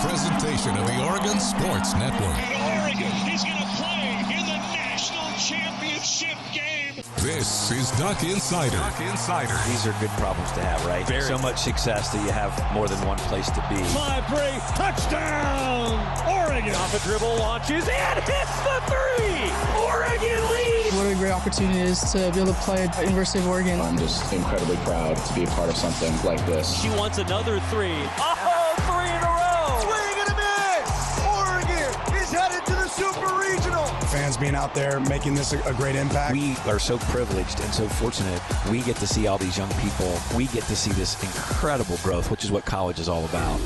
presentation of the Oregon Sports Network. And Oregon is going to play in the national championship game. This is Duck Insider. These are good problems to have, right? So much success that you have more than one place to be. 5-3, touchdown, Oregon. Off a dribble, launches, and hits the three. Oregon leads. What a great opportunity it is to be able to play at the University of Oregon. I'm just incredibly proud to be a part of something like this. She wants another three. Oh, three in a row. Swing and a miss. Oregon is headed to the Super Regional. Fans being out there making this a great impact. We are so privileged and so fortunate. We get to see all these young people. We get to see this incredible growth, which is what college is all about.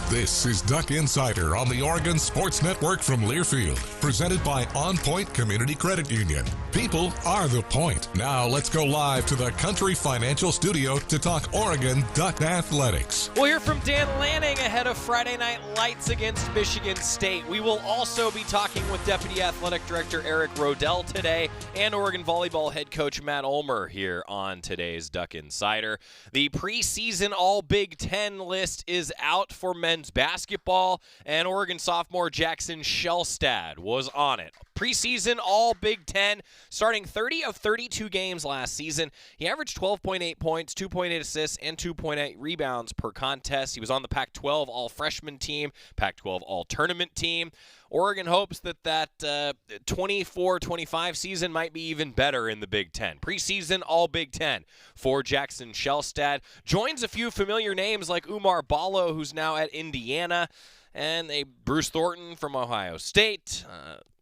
This is Duck Insider on the Oregon Sports Network from Learfield, presented by OnPoint Community Credit Union. People are the point. Now let's go live to the Country Financial Studio to talk Oregon Duck Athletics. We'll hear from Dan Lanning ahead of Friday Night Lights against Michigan State. We will also be talking with Deputy Athletic Director Eric Roedl today and Oregon Volleyball head coach Matt Ulmer here on today's Duck Insider. The preseason All-Big Ten list is out for men's basketball, and Oregon sophomore Jackson Shellstad was on it. Preseason All-Big Ten, starting 30 of 32 games last season. He averaged 12.8 points, 2.8 assists, and 2.8 rebounds per contest. He was on the Pac-12 All-Freshman team, Pac-12 All-Tournament team. Oregon hopes that 24-25 season might be even better in the Big Ten. Preseason All-Big Ten for Jackson Shellstad. Joins a few familiar names like Umar Ballo, who's now at Indiana, and Bruce Thornton from Ohio State.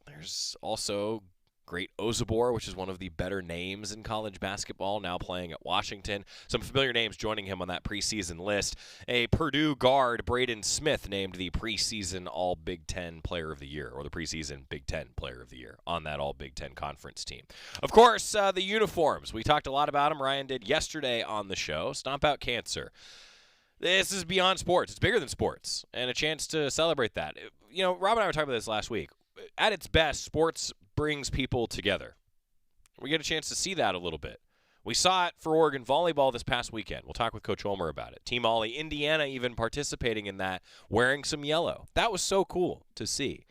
There's also Great Ozabor, which is one of the better names in college basketball, now playing at Washington. Some familiar names joining him on that preseason list. A Purdue guard, Braden Smith, named the preseason All-Big Ten Player of the Year, or the preseason Big Ten Player of the Year on that All-Big Ten Conference team. Of course, the uniforms. We talked a lot about them. Ryan did yesterday on the show. Stomp Out Cancer. This is beyond sports. It's bigger than sports, and a chance to celebrate that. You know, Rob and I were talking about this last week. At its best, sports brings people together. We get a chance to see that a little bit. We saw it for Oregon volleyball this past weekend. We'll talk with Coach Ulmer about it. Team Ollie, Indiana even participating in that, wearing some yellow. That was so cool to see.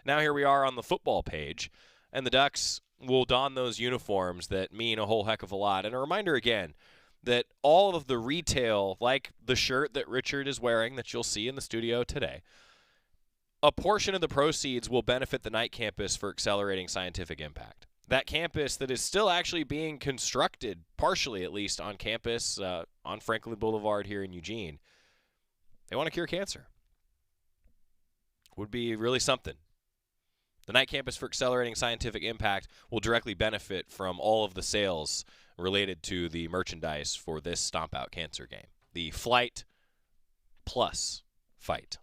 Now here we are on the football page, and the Ducks will don those uniforms that mean a whole heck of a lot. And a reminder again that all of the retail, like the shirt that Richard is wearing that you'll see in the studio today, a portion of the proceeds will benefit the Knight campus for accelerating scientific impact. That campus that is still actually being constructed, partially at least, on campus on Franklin Boulevard here in Eugene. They want to cure cancer. Would be really something. The Knight campus for accelerating scientific impact will directly benefit from all of the sales related to the merchandise for this Stomp Out Cancer game. The Flight Plus Fight.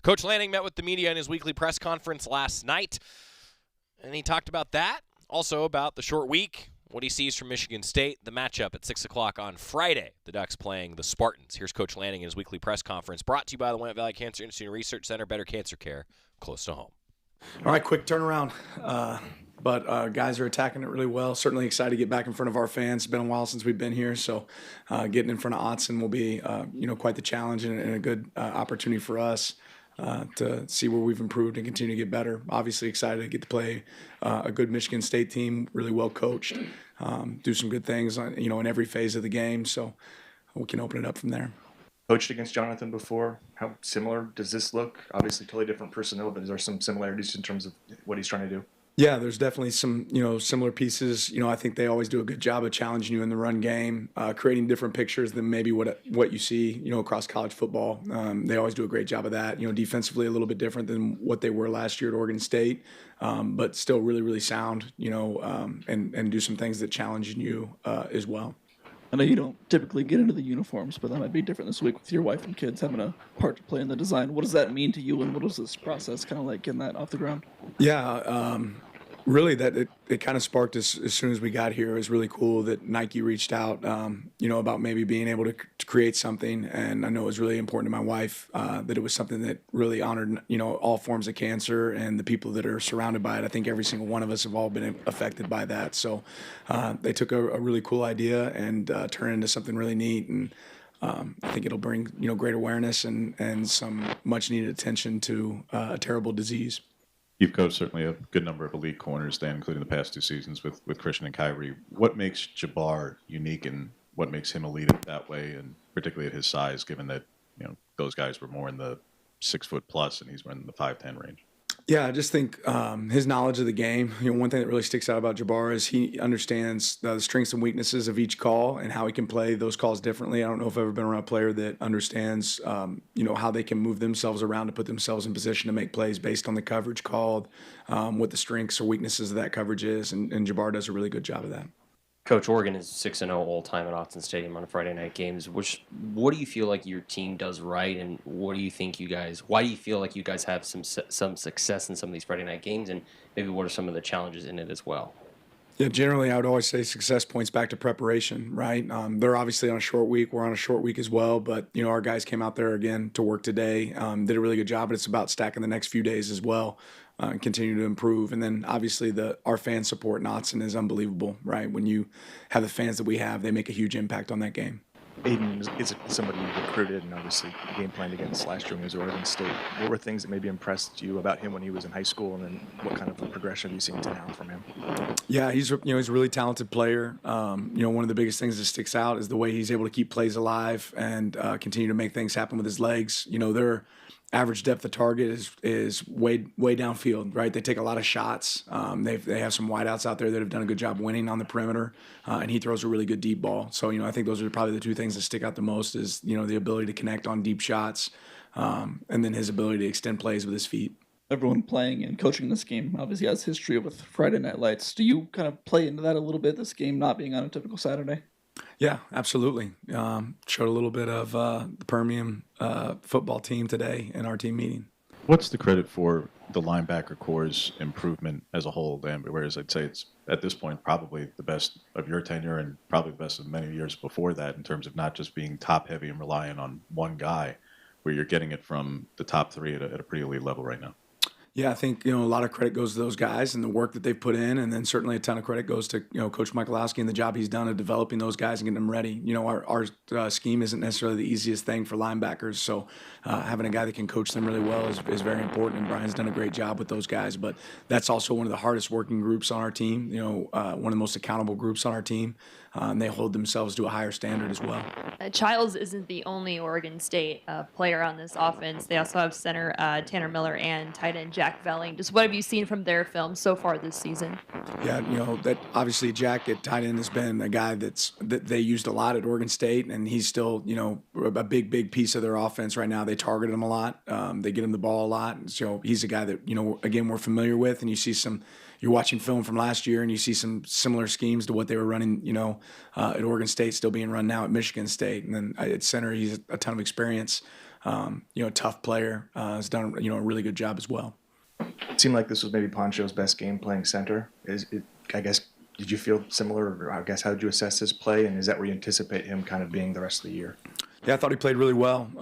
Coach Lanning met with the media in his weekly press conference last night, and he talked about that, also about the short week, what he sees from Michigan State, the matchup at 6 o'clock on Friday, the Ducks playing the Spartans. Here's Coach Lanning in his weekly press conference, brought to you by the Willamette Valley Cancer Institute and Research Center, better cancer care, close to home. All right, quick turnaround. But guys are attacking it really well. Certainly excited to get back in front of our fans. It's been a while since we've been here, so getting in front of Autzen will be quite the challenge and a good opportunity for us. To see where we've improved and continue to get better. Obviously excited to get to play a good Michigan State team, really well coached, do some good things, in every phase of the game. So we can open it up from there. Coached against Jonathan before. How similar does this look? Obviously totally different personnel, but is there some similarities in terms of what he's trying to do? Yeah, there's definitely some, similar pieces. I think they always do a good job of challenging you in the run game, creating different pictures than maybe what you see, across college football. They always do a great job of that. Defensively a little bit different than what they were last year at Oregon State, but still really, really sound, and do some things that challenge you as well. I know you don't typically get into the uniforms, but that might be different this week with your wife and kids having a part to play in the design. What does that mean to you, and what is this process kind of like getting that off the ground? Yeah, really that it kind of sparked as soon as we got here. It was really cool that Nike reached out, about maybe being able to create something. And I know it was really important to my wife that it was something that really honored, all forms of cancer and the people that are surrounded by it. I think every single one of us have all been affected by that. So they took a really cool idea and turned it into something really neat. And I think it'll bring great awareness and some much needed attention to a terrible disease. You've coached certainly a good number of elite corners, Dan, including the past 2 seasons with Christian and Kyrie. What makes Jabbar unique, and what makes him elite that way, and particularly at his size, given that those guys were more in the 6 foot plus and he's in the 5'10" range? Yeah, I just think his knowledge of the game. One thing that really sticks out about Jabbar is he understands the strengths and weaknesses of each call and how he can play those calls differently. I don't know if I've ever been around a player that understands, how they can move themselves around to put themselves in position to make plays based on the coverage called, what the strengths or weaknesses of that coverage is, and Jabbar does a really good job of that. Coach, Oregon is 6-0 all-time at Autzen Stadium on Friday night games. What do you feel like your team does right, and why do you feel like you guys have some success in some of these Friday night games, and maybe what are some of the challenges in it as well? Yeah, generally I would always say success points back to preparation, right? They're obviously on a short week. We're on a short week as well, but our guys came out there again to work today, did a really good job, but it's about stacking the next few days as well. Continue to improve. And then obviously our fan support in Autzen is unbelievable, right? When you have the fans that we have, they make a huge impact on that game. Aiden is somebody you recruited and obviously game planned against last year when he was at Oregon State. What were things that maybe impressed you about him when he was in high school, and then what kind of a progression have you seen to now from him? Yeah, he's a really talented player. One of the biggest things that sticks out is the way he's able to keep plays alive and continue to make things happen with his legs. Their average depth of target is way downfield, right? They take a lot of shots. They have some wideouts out there that have done a good job winning on the perimeter, and he throws a really good deep ball. So I think those are probably the two things that stick out the most is the ability to connect on deep shots, and then his ability to extend plays with his feet. Everyone playing and coaching this game obviously has history with Friday Night Lights. Do you kind of play into that a little bit, this game not being on a typical Saturday? Yeah, absolutely. Showed a little bit of the Permian football team today in our team meeting. What's the credit for the linebacker core's improvement as a whole, Dan? Whereas I'd say it's, at this point, probably the best of your tenure and probably the best of many years before that in terms of not just being top-heavy and relying on one guy, where you're getting it from the top three at a pretty elite level right now. Yeah, I think a lot of credit goes to those guys and the work that they've put in, and then certainly a ton of credit goes to Coach Michalowski and the job he's done of developing those guys and getting them ready. Our scheme isn't necessarily the easiest thing for linebackers, so having a guy that can coach them really well is very important. And Brian's done a great job with those guys, but that's also one of the hardest working groups on our team. One of the most accountable groups on our team. And they hold themselves to a higher standard as well. Childs isn't the only Oregon State player on this offense. They also have center Tanner Miller and tight end Jack Velling. Just what have you seen from their film so far this season? Yeah, that obviously Jack at tight end has been a guy that they used a lot at Oregon State, and he's still a big piece of their offense right now. They target him a lot. They get him the ball a lot. And so he's a guy that again we're familiar with, and you see some. You're watching film from last year, and you see some similar schemes to what they were running, at Oregon State, still being run now at Michigan State. And then at center, he's a ton of experience. Tough player. Has done a really good job as well. It seemed like this was maybe Poncho's best game playing center. I guess, did you feel similar, or I guess how did you assess his play, and is that where you anticipate him kind of being the rest of the year? Yeah, I thought he played really well.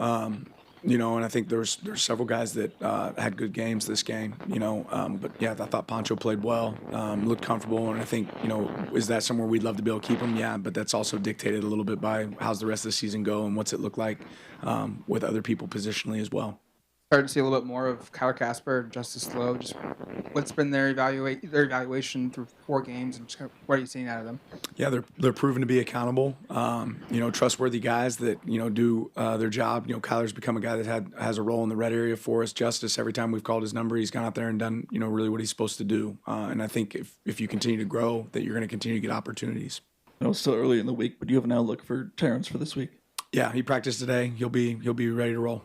And I think there's several guys that had good games this game, but yeah, I thought Poncho played well, looked comfortable, and I think, is that somewhere we'd love to be able to keep him? Yeah, but that's also dictated a little bit by how's the rest of the season go and what's it look like with other people positionally as well. Started to see a little bit more of Kyler Casper, Justice Lowe. Just what's been their evaluation through 4 games, and what are you seeing out of them? Yeah, they're proven to be accountable. Trustworthy guys that do their job. Kyler's become a guy that has a role in the red area for us. Justice, every time we've called his number, he's gone out there and done really what he's supposed to do. And I think if you continue to grow, that you're going to continue to get opportunities. I know it's still early in the week, but do you have an outlook for Terrence for this week? Yeah, he practiced today. He'll be ready to roll.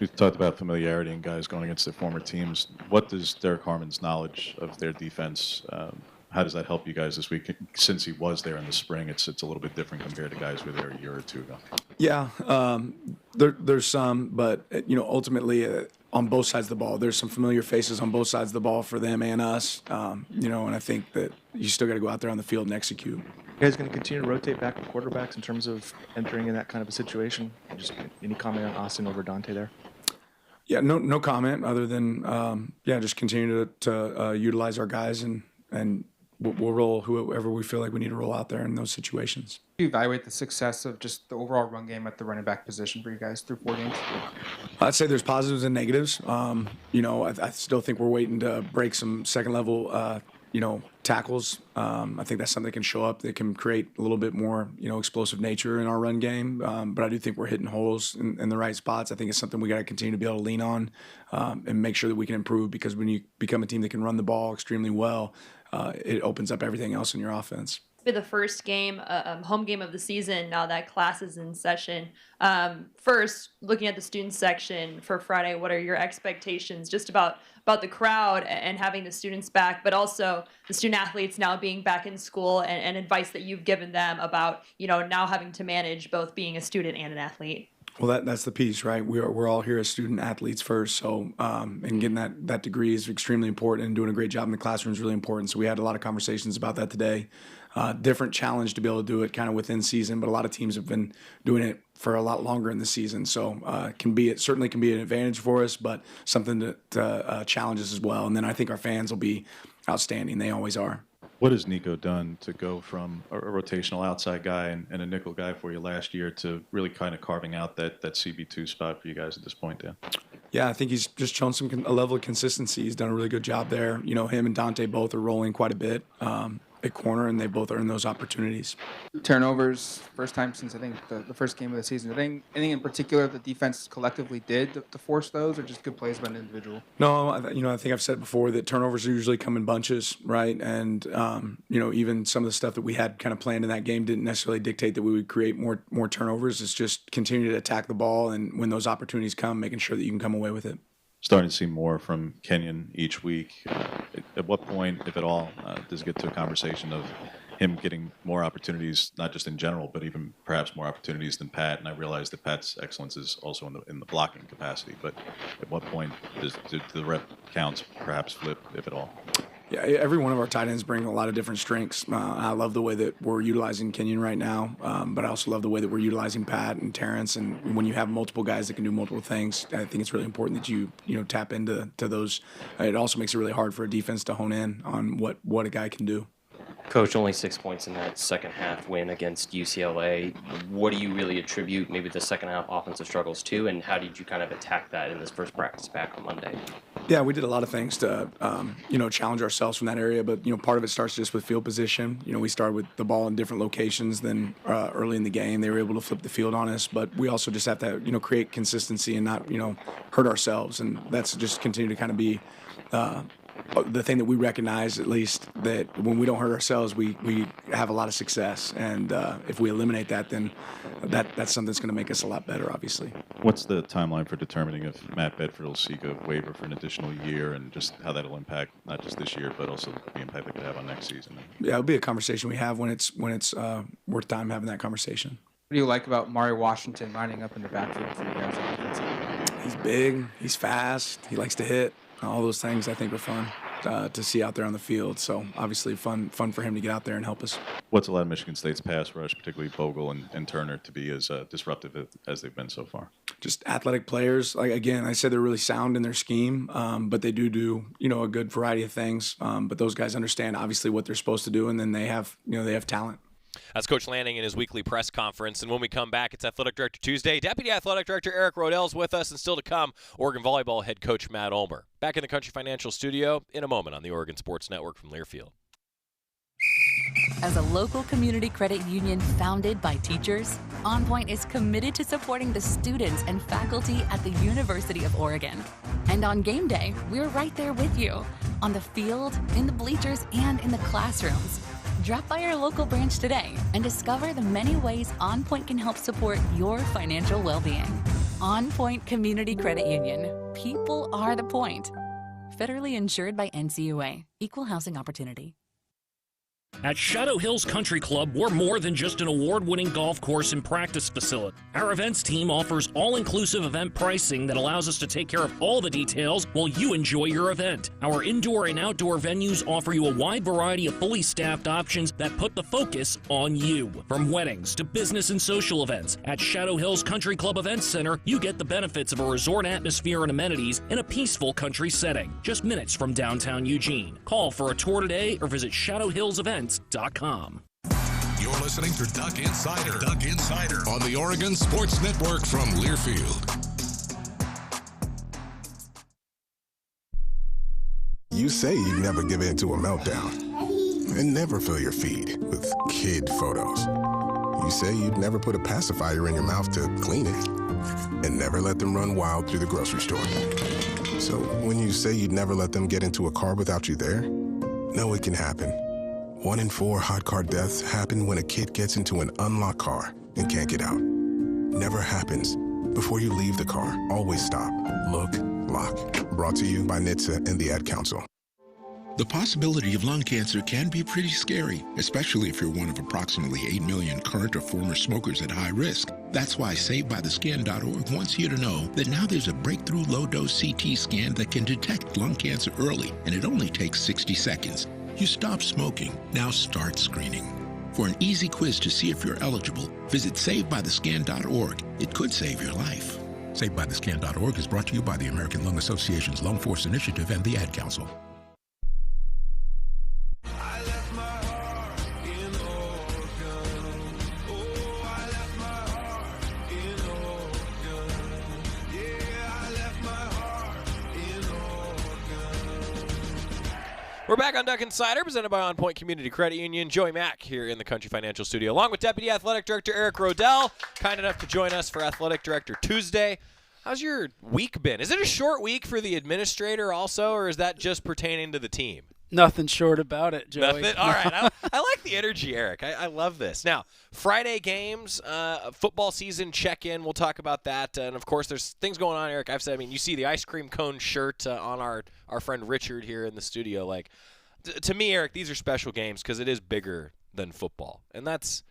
You talked about familiarity and guys going against their former teams. What does Derek Harmon's knowledge of their defense, how does that help you guys this week? Since he was there in the spring, it's a little bit different compared to guys who were there a year or two ago. Yeah, there's some, but ultimately on both sides of the ball, there's some familiar faces on both sides of the ball for them and us. And I think that you still got to go out there on the field and execute. You guys going to continue to rotate back with quarterbacks in terms of entering in that kind of a situation? Just any comment on Austin over Dante there? Yeah, no comment other than just continue to utilize our guys and we'll roll whoever we feel like we need to roll out there in those situations. Do you evaluate the success of just the overall run game at the running back position for you guys through 4 games? I'd say there's positives and negatives. I still think we're waiting to break some second level, tackles. I think that's something that can show up that can create a little bit more, explosive nature in our run game. But I do think we're hitting holes in the right spots. I think it's something we got to continue to be able to lean on and make sure that we can improve, because when you become a team that can run the ball extremely well, it opens up everything else in your offense. Be the first game, home game of the season now that class is in session. First, looking at the student section for Friday, what are your expectations just about the crowd and having the students back, but also the student athletes now being back in school, and advice that you've given them about, now having to manage both being a student and an athlete? Well, that's the piece, right? We're all here as student athletes first, so and getting that degree is extremely important, and doing a great job in the classroom is really important. So we had a lot of conversations about that today. Different challenge to be able to do it kind of within season, but a lot of teams have been doing it for a lot longer in the season. So it certainly can be an advantage for us, but something to challenge us as well. And then I think our fans will be outstanding. They always are. What has Nico done to go from a rotational outside guy and a nickel guy for you last year to really kind of carving out that CB2 spot for you guys at this point, Dan? Yeah, I think he's just shown a level of consistency. He's done a really good job there. Him and Dante both are rolling quite a bit at corner, and they both earned those opportunities. Turnovers, first time since I think the first game of the season. Anything in particular the defense collectively did to force those, or just good plays by an individual? No, I think I've said before that turnovers usually come in bunches, right? And even some of the stuff that we had kind of planned in that game didn't necessarily dictate that we would create more turnovers. It's just continue to attack the ball, and when those opportunities come, making sure that you can come away with it. Starting to see more from Kenyon each week. At what point, if at all, does it get to a conversation of him getting more opportunities, not just in general, but even perhaps more opportunities than Pat? And I realize that Pat's excellence is also in the blocking capacity. But at what point do the rep counts perhaps flip, if at all? Yeah, every one of our tight ends bring a lot of different strengths. I love the way that we're utilizing Kenyon right now, but I also love the way that we're utilizing Pat and Terrence. And when you have multiple guys that can do multiple things, I think it's really important that you tap into those. It also makes it really hard for a defense to hone in on what a guy can do. Coach, only 6 points in that second half win against UCLA. What do you really attribute maybe the second half offensive struggles to, and how did you kind of attack that in this first practice back on Monday? Yeah, we did a lot of things to, challenge ourselves from that area. But, part of it starts just with field position. We started with the ball in different locations than early in the game. They were able to flip the field on us. But we also just have to, create consistency and not, hurt ourselves. And that's just continue to kind of be the thing that we recognize, at least, that when we don't hurt ourselves, we have a lot of success. And if we eliminate that, then that's something that's going to make us a lot better, obviously. What's the timeline for determining if Matt Bedford will seek a waiver for an additional year, and just how that'll impact not just this year, but also the impact it could have on next season? Yeah, it'll be a conversation we have when it's worth time having that conversation. What do you like about Mari Washington lining up in the backfield for you guys? He's big, he's fast, he likes to hit. All those things I think are fun to see out there on the field. So obviously fun for him to get out there and help us. What's allowed Michigan State's pass rush, particularly Bogle and Turner, to be as disruptive as they've been so far? Just athletic players. Like, again, I said they're really sound in their scheme, but they do a good variety of things. But those guys understand obviously what they're supposed to do, and then they have talent. That's Coach Lanning in his weekly press conference. And when we come back, it's Athletic Director Tuesday. Deputy Athletic Director Eric Roedl is with us, and still to come, Oregon Volleyball head coach Matt Ulmer. Back in the Country Financial Studio in a moment on the Oregon Sports Network from Learfield. As a local community credit union founded by teachers, OnPoint is committed to supporting the students and faculty at the University of Oregon. And on game day, we're right there with you, on the field, in the bleachers, and in the classrooms. Drop by our local branch today and discover the many ways OnPoint can help support your financial well-being. OnPoint Community Credit Union. People are the point. Federally insured by NCUA. Equal housing opportunity. At Shadow Hills Country Club, we're more than just an award-winning golf course and practice facility. Our events team offers all-inclusive event pricing that allows us to take care of all the details while you enjoy your event. Our indoor and outdoor venues offer you a wide variety of fully staffed options that put the focus on you. From weddings to business and social events, at Shadow Hills Country Club Events Center, you get the benefits of a resort atmosphere and amenities in a peaceful country setting, just minutes from downtown Eugene. Call for a tour today or visit shadowhillsevents.com. You're listening to Duck Insider. Duck Insider on the Oregon Sports Network from Learfield. You say you never give in to a meltdown and never fill your feed with kid photos. You say you'd never put a pacifier in your mouth to clean it and never let them run wild through the grocery store. So when you say you'd never let them get into a car without you there, know it can happen. 1 in 4 hot car deaths happen when a kid gets into an unlocked car and can't get out. Never happens. Before you leave the car, always stop, look, lock. Brought to you by NHTSA and the Ad Council. The possibility of lung cancer can be pretty scary, especially if you're one of approximately 8 million current or former smokers at high risk. That's why SaveByTheScan.org wants you to know that now there's a breakthrough low-dose CT scan that can detect lung cancer early, and it only takes 60 seconds. You stop smoking, now start screening. For an easy quiz to see if you're eligible, visit SaveByTheScan.org. It could save your life. SaveByTheScan.org is brought to you by the American Lung Association's Lung Force Initiative and the Ad Council. We're back on Duck Insider, presented by OnPoint Community Credit Union. Joey Mack here in the Country Financial Studio, along with Deputy Athletic Director Eric Roedl, kind enough to join us for Athletic Director Tuesday. How's your week been? Is it a short week for the administrator also, or is that just pertaining to the team? Nothing short about it, Joey. Nothing? All right. I like the energy, Eric. I love this. Now, Friday games, football season check-in. We'll talk about that. And, of course, there's things going on, Eric. I've said, you see the ice cream cone shirt on our friend Richard here in the studio. Like, to me, Eric, these are special games because it is bigger than football. And that's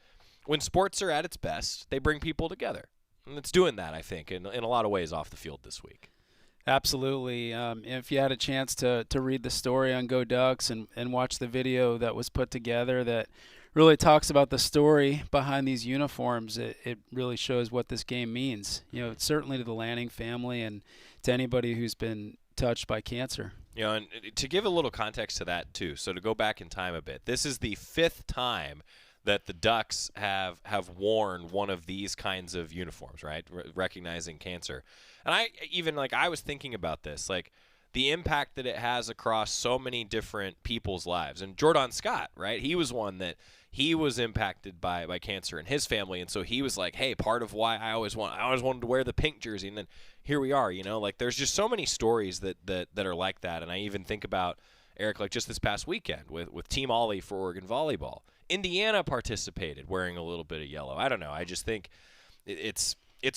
when sports are at its best, they bring people together. And it's doing that, I think, in a lot of ways off the field this week. Absolutely. If you had a chance to read the story on Go Ducks and watch the video that was put together that really talks about the story behind these uniforms, it really shows what this game means. Certainly to the Lanning family and to anybody who's been touched by cancer. And to give a little context to that, too, so to go back in time a bit, this is the 5th time that the Ducks have worn one of these kinds of uniforms, right, recognizing cancer. And I was thinking about this, like the impact that it has across so many different people's lives. And Jordan Scott, right, he was one that he was impacted by cancer in his family. And so he was like, hey, part of why I always wanted to wear the pink jersey. And then here we are, like there's just so many stories that are like that. And I even think about, Eric, like just this past weekend with Team Ollie for Oregon Volleyball. Indiana participated wearing a little bit of yellow. I don't know. I just think it's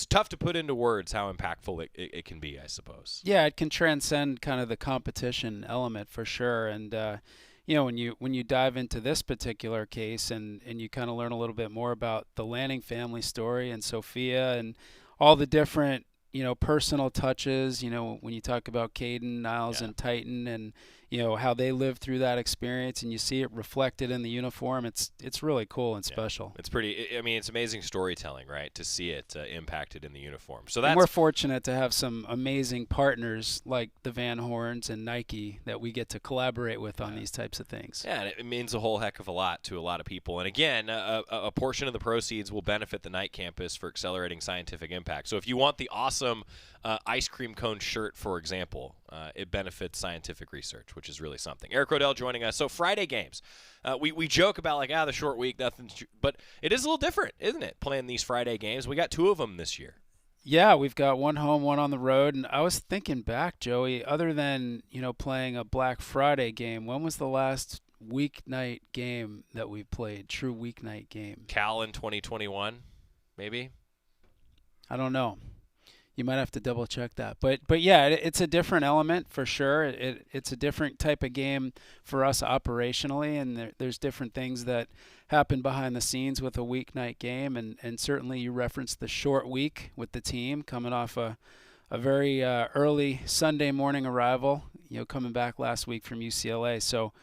tough to put into words how impactful it can be, I suppose. Yeah, it can transcend kind of the competition element for sure. And, when you dive into this particular case and you kind of learn a little bit more about the Lanning family story and Sophia and all the different, personal touches, when you talk about Caden, Niles, and Titan and, how they lived through that experience and you see it reflected in the uniform, it's really cool and special. It's pretty, it's amazing storytelling, right, to see it impacted in the uniform. So we're fortunate to have some amazing partners like the Van Horns and Nike that we get to collaborate with on these types of things. Yeah, and it means a whole heck of a lot to a lot of people. And again, a portion of the proceeds will benefit the Knight campus for accelerating scientific impact. So if you want the awesome ice cream cone shirt, for example, it benefits scientific research, which is really something. Eric Roedl joining us. So Friday games. We joke about the short week, but it is a little different, isn't it, playing these Friday games? We got 2 of them this year. Yeah, we've got one home, one on the road. And I was thinking back, Joey, other than, playing a Black Friday game, when was the last weeknight game that we played, true weeknight game? Cal in 2021, maybe? I don't know. You might have to double check that. But yeah, it's a different element for sure. It's a different type of game for us operationally, and there's different things that happen behind the scenes with a weeknight game. And certainly you referenced the short week with the team coming off a very early Sunday morning arrival, coming back last week from UCLA. So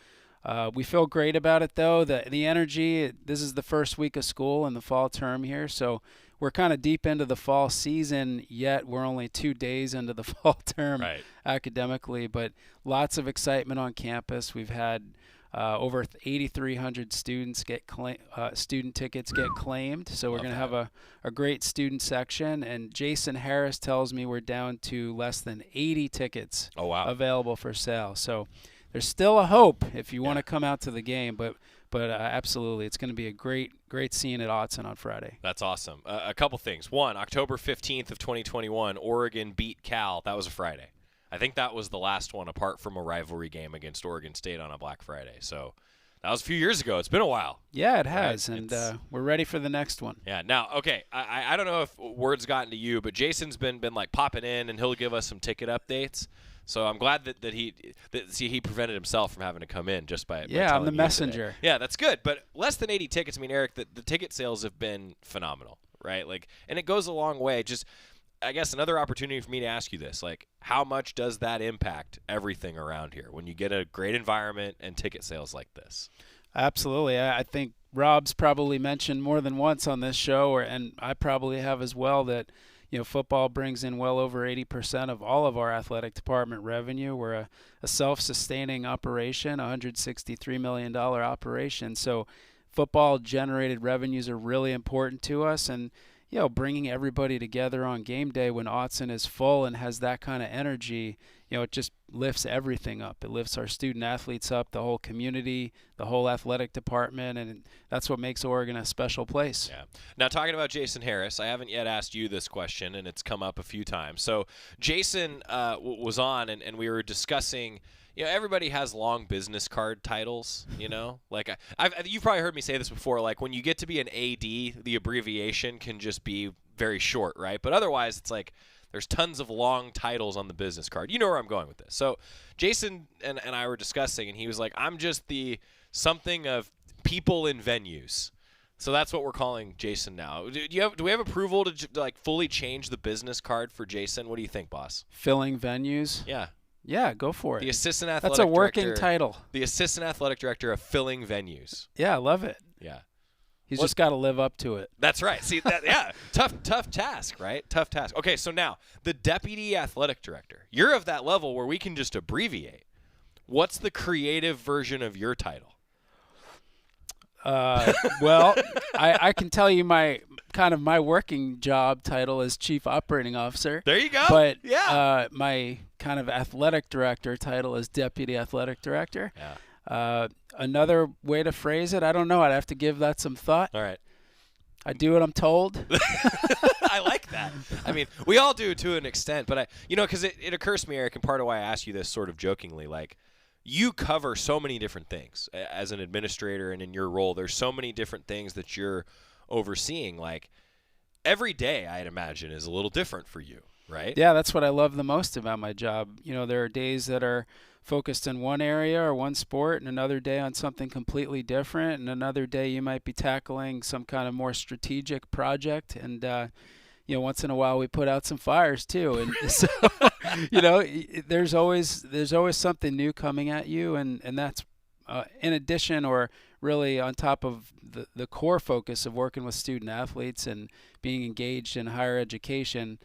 we feel great about it, though. The energy, this is the first week of school in the fall term here, so we're kind of deep into the fall season, yet we're only 2 days into the fall term academically, but lots of excitement on campus. We've had over 8,300 students student tickets get claimed, so we're going to have a great student section, and Jason Harris tells me we're down to less than 80 tickets available for sale. So there's still a hope if you want to come out to the game, but absolutely, it's going to be a great scene at Autzen on Friday. That's awesome. A couple things. One, October 15th of 2021, Oregon beat Cal. That was a Friday. I think that was the last one apart from a rivalry game against Oregon State on a Black Friday. So that was a few years ago. It's been a while. Yeah, it has, and we're ready for the next one. Yeah. Now, okay, I don't know if word's gotten to you, but Jason's been like popping in, and he'll give us some ticket updates. So I'm glad that he prevented himself from having to come in just by I'm the messenger. Today. Yeah, that's good. But less than 80 tickets. I mean, Eric, the ticket sales have been phenomenal, right? Like, and it goes a long way. Just, I guess, another opportunity for me to ask you this: like, how much does that impact everything around here when you get a great environment and ticket sales like this? Absolutely. I think Rob's probably mentioned more than once on this show, and I probably have as well, that football brings in well over 80% of all of our athletic department revenue. We're a self-sustaining operation, $163 million operation. So football-generated revenues are really important to us. And, bringing everybody together on game day when Autzen is full and has that kind of energy, it just lifts everything up. It lifts our student athletes up, the whole community, the whole athletic department, and that's what makes Oregon a special place. Yeah. Now, talking about Jason Harris, I haven't yet asked you this question, and it's come up a few times. So Jason was on, and we were discussing, everybody has long business card titles, Like, you've probably heard me say this before, like when you get to be an AD, the abbreviation can just be very short, right? But otherwise, it's like, there's tons of long titles on the business card. You know where I'm going with this. So Jason and I were discussing, and he was like, I'm just the something of people in venues. So that's what we're calling Jason now. Do we have approval to like fully change the business card for Jason? What do you think, boss? Filling venues? Yeah. Yeah, go for it. The assistant athletic director. That's a working director, title. The assistant athletic director of filling venues. Yeah, I love it. Yeah. He's just got to live up to it. That's right. See, tough task, right? Tough task. Okay, so now, the deputy athletic director. You're of that level where we can just abbreviate. What's the creative version of your title? Well, I can tell you my working job title is Chief Operating Officer. There you go. But yeah. My kind of athletic director title is Deputy Athletic Director. Yeah. Another way to phrase it, I don't know. I'd have to give that some thought. All right. I do what I'm told. I like that. I mean, we all do to an extent, but because it occurs to me, Eric, and part of why I ask you this sort of jokingly, like, you cover so many different things as an administrator, and in your role, there's so many different things that you're overseeing. Like, every day, I'd imagine, is a little different for you, right? Yeah, that's what I love the most about my job. There are days that are focused in one area or one sport, and another day on something completely different, and another day you might be tackling some kind of more strategic project, and once in a while we put out some fires too, and so there's always something new coming at you, and that's in addition, or really on top of the core focus of working with student athletes and being engaged in higher education.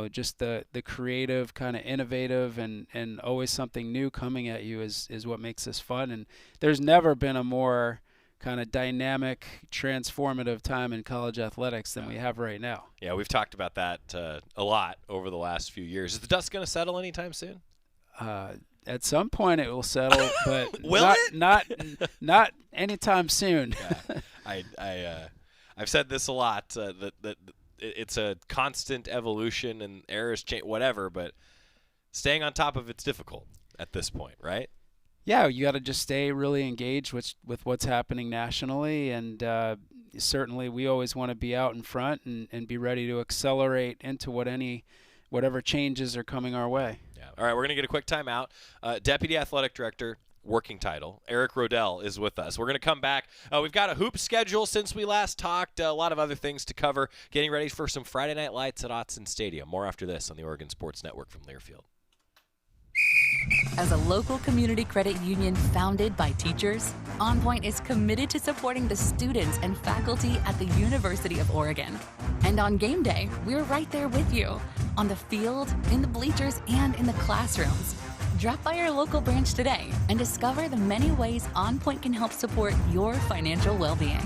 Just the creative, kind of innovative, and always something new coming at you is what makes this fun. And there's never been a more kind of dynamic, transformative time in college athletics than we have right now. Yeah, we've talked about that a lot over the last few years. Is the dust going to settle anytime soon? At some point it will settle, but not anytime soon. Yeah. I've said this a lot, that it's a constant evolution and errors change, whatever, but staying on top of it's difficult at this point, right? Yeah, you got to just stay really engaged with what's happening nationally, and certainly we always want to be out in front and be ready to accelerate into what any whatever changes are coming our way. Yeah. All right, we're going to get a quick timeout. Deputy Athletic Director, working title, Eric Roedl is with us. We're going to come back. We've got a hoop schedule since we last talked, a lot of other things to cover, getting ready for some Friday night lights at Autzen Stadium. More after this on the Oregon Sports Network from Learfield. As a local community credit union founded by teachers, OnPoint is committed to supporting the students and faculty at the University of Oregon. And on game day, we're right there with you, on the field, in the bleachers, and in the classrooms. Drop by our local branch today and discover the many ways OnPoint can help support your financial well-being.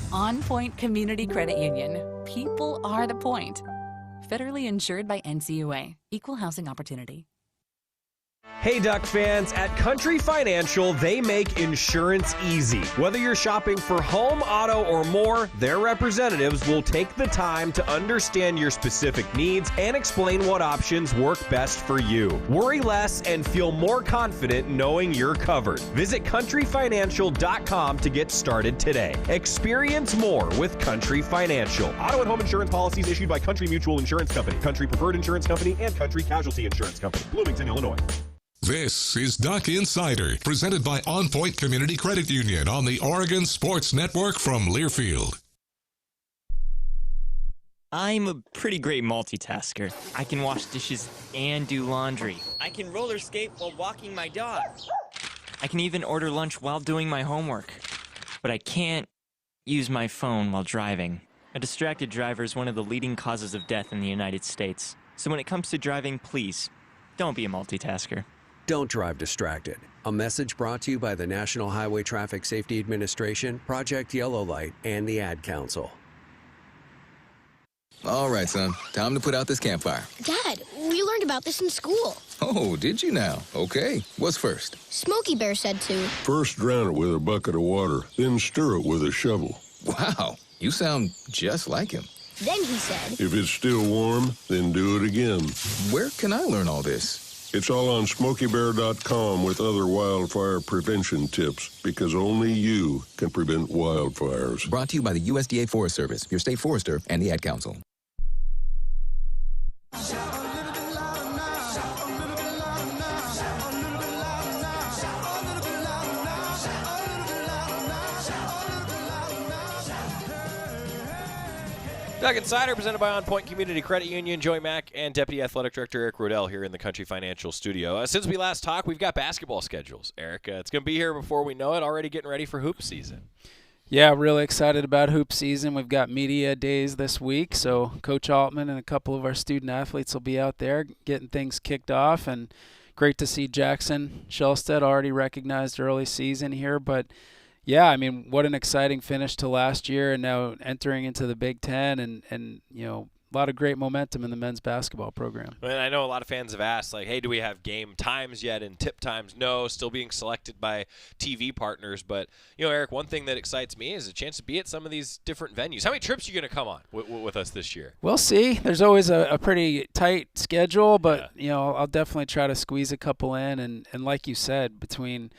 OnPoint Community Credit Union. People are the point. Federally insured by NCUA. Equal housing opportunity. Hey Duck fans, at Country Financial, they make insurance easy. Whether you're shopping for home, auto, or more, their representatives will take the time to understand your specific needs and explain what options work best for you. Worry less and feel more confident knowing you're covered. Visit countryfinancial.com to get started today. Experience more with Country Financial. Auto and home insurance policies issued by Country Mutual Insurance Company, Country Preferred Insurance Company, and Country Casualty Insurance Company, Bloomington, Illinois. This is Duck Insider, presented by OnPoint Community Credit Union on the Oregon Sports Network from Learfield. I'm a pretty great multitasker. I can wash dishes and do laundry. I can roller skate while walking my dog. I can even order lunch while doing my homework. But I can't use my phone while driving. A distracted driver is one of the leading causes of death in the United States. So when it comes to driving, please, don't be a multitasker. Don't drive distracted. A message brought to you by the National Highway Traffic Safety Administration, Project Yellow Light, and the Ad Council. All right, son. Time to put out this campfire. Dad, we learned about this in school. Oh, did you now? Okay. What's first? Smokey Bear said to. First drown it with a bucket of water, then stir it with a shovel. Wow, you sound just like him. Then he said. If it's still warm, then do it again. Where can I learn all this? It's all on SmokeyBear.com with other wildfire prevention tips, because only you can prevent wildfires. Brought to you by the USDA Forest Service, your state forester, and the Ad Council. Duck Insider, presented by OnPoint Community Credit Union. Joey Mack and Deputy Athletic Director Eric Roedl here in the Country Financial Studio. Since we last talked, we've got basketball schedules. Eric, it's going to be here before we know it, already getting ready for hoop season. Yeah, really excited about hoop season. We've got media days this week, so Coach Altman and a couple of our student athletes will be out there getting things kicked off, and great to see Jackson Shellstead already recognized early season here, but yeah, I mean, what an exciting finish to last year, and now entering into the Big Ten, and you know, a lot of great momentum in the men's basketball program. And I know a lot of fans have asked, like, hey, do we have game times yet and tip times? No, still being selected by TV partners. But, you know, Eric, one thing that excites me is a chance to be at some of these different venues. How many trips are you going to come on with us this year? We'll see. There's always a pretty tight schedule, but, you know, I'll definitely try to squeeze a couple in. And like you said, between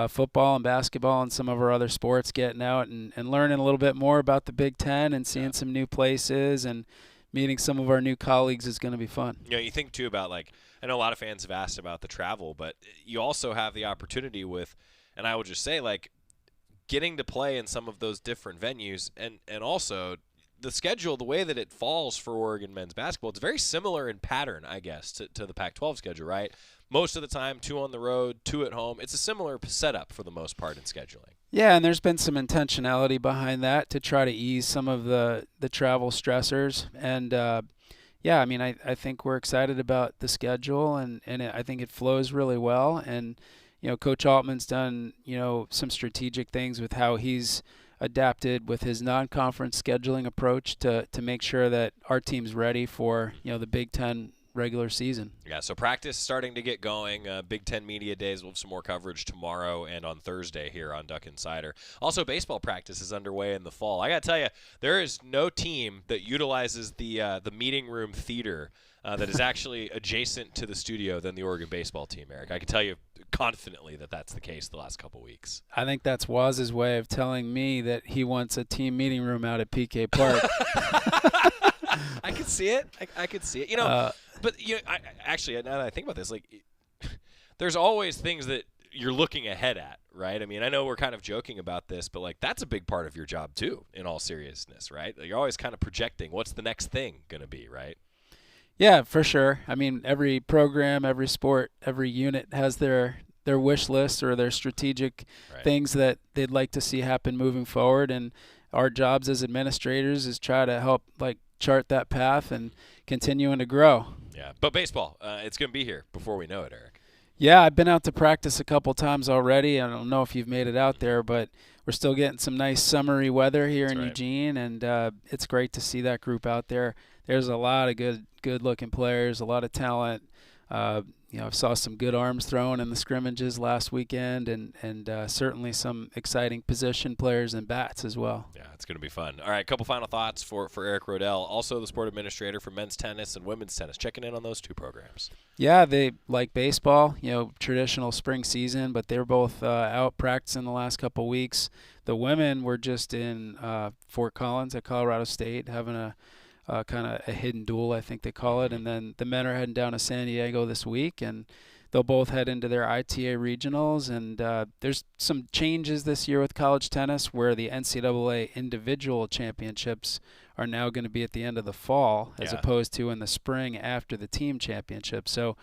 football and basketball and some of our other sports, getting out and learning a little bit more about the Big Ten and seeing some new places and meeting some of our new colleagues is going to be fun. You know, you think, too, about, like, I know a lot of fans have asked about the travel, but you also have the opportunity with, and I will just say, like, getting to play in some of those different venues and also the schedule, the way that it falls for Oregon men's basketball, it's very similar in pattern, I guess, to the Pac-12 schedule, right? Most of the time, 2 on the road, 2 at home. It's a similar setup for the most part in scheduling. Yeah, and there's been some intentionality behind that to try to ease some of the travel stressors. And, yeah, I mean, I think we're excited about the schedule, and I think it flows really well. And, you know, Coach Altman's done, you know, some strategic things with how he's adapted with his non-conference scheduling approach to make sure that our team's ready for, you know, the Big Ten regular season. Yeah, so practice starting to get going. Big Ten Media Days, we'll have some more coverage tomorrow and on Thursday here on Duck Insider. Also, baseball practice is underway in the fall. I got to tell you, there is no team that utilizes the meeting room theater that is actually adjacent to the studio than the Oregon baseball team, Eric. I can tell you confidently that that's the case the last couple weeks. I think that's Waz's way of telling me that he wants a team meeting room out at PK Park. I could see it. I could see it. You know, But actually, now that I think about this, like, there's always things that you're looking ahead at, right? I mean, I know we're kind of joking about this, but like that's a big part of your job too, in all seriousness, right? Like, you're always kind of projecting what's the next thing going to be, right? Yeah, for sure. I mean, every program, every sport, every unit has their wish list or their strategic things that they'd like to see happen moving forward, and our jobs as administrators is try to help like chart that path and continuing to grow. Yeah, but baseball, it's going to be here before we know it, Eric. Yeah, I've been out to practice a couple times already. I don't know if you've made it out there, but we're still getting some nice summery weather here in Eugene, and it's great to see that group out there. There's a lot of good-looking players, a lot of talent. I saw some good arms thrown in the scrimmages last weekend, and certainly some exciting position players and bats as well. Yeah, it's going to be fun. All right, a couple final thoughts for Eric Roedl, also the sport administrator for men's tennis and women's tennis. Checking in on those two programs. Yeah, they like baseball, traditional spring season, but they're both out practicing the last couple weeks. The women were just in Fort Collins at Colorado State having a kind of a hidden duel, I think they call it. And then the men are heading down to San Diego this week, and they'll both head into their ITA regionals. And there's some changes this year with college tennis where the NCAA individual championships are now going to be at the end of the fall as opposed to in the spring after the team championship. So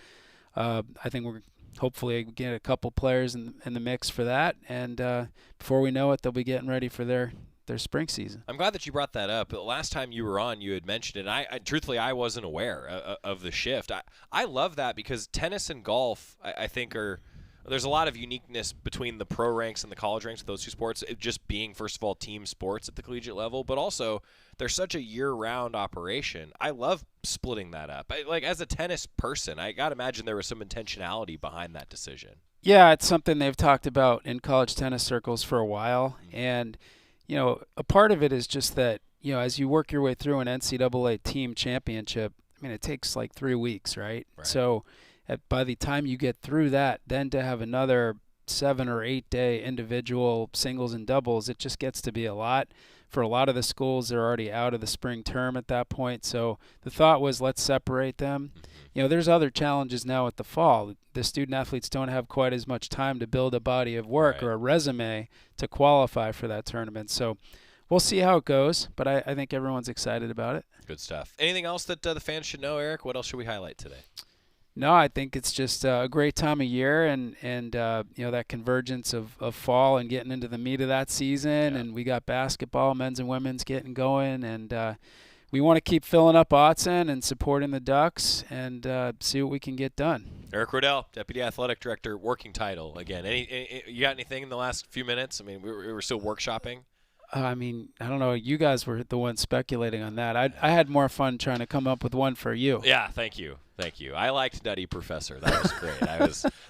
I think we're hopefully get a couple players in the mix for that. And before we know it, they'll be getting ready for their spring season. I'm glad that you brought that up. The last time you were on, you had mentioned it. And truthfully, I wasn't aware of the shift. I love that because tennis and golf, I think, there's a lot of uniqueness between the pro ranks and the college ranks of those two sports, it just being, first of all, team sports at the collegiate level, but also they're such a year-round operation. I love splitting that up. Like, as a tennis person, I got to imagine there was some intentionality behind that decision. Yeah, it's something they've talked about in college tennis circles for a while, and a part of it is just that, as you work your way through an NCAA team championship, I mean, it takes like 3 weeks, right? So by the time you get through that, then to have another 7 or 8 day individual singles and doubles, it just gets to be a lot. For a lot of the schools, they're already out of the spring term at that point. So the thought was, let's separate them. There's other challenges now at the fall. The student athletes don't have quite as much time to build a body of work or a resume to qualify for that tournament. So we'll see how it goes, but I think everyone's excited about it. Good stuff. Anything else that the fans should know, Eric? What else should we highlight today? No, I think it's just a great time of year, and that convergence of fall and getting into the meat of that season, and we got basketball, men's and women's getting going, and we want to keep filling up Autzen and supporting the Ducks and see what we can get done. Eric Roedl, Deputy Athletic Director, working title. Again, you got anything in the last few minutes? I mean, we were still workshopping. I mean, I don't know. You guys were the ones speculating on that. I had more fun trying to come up with one for you. Yeah, thank you. I liked Nutty Professor. That was great.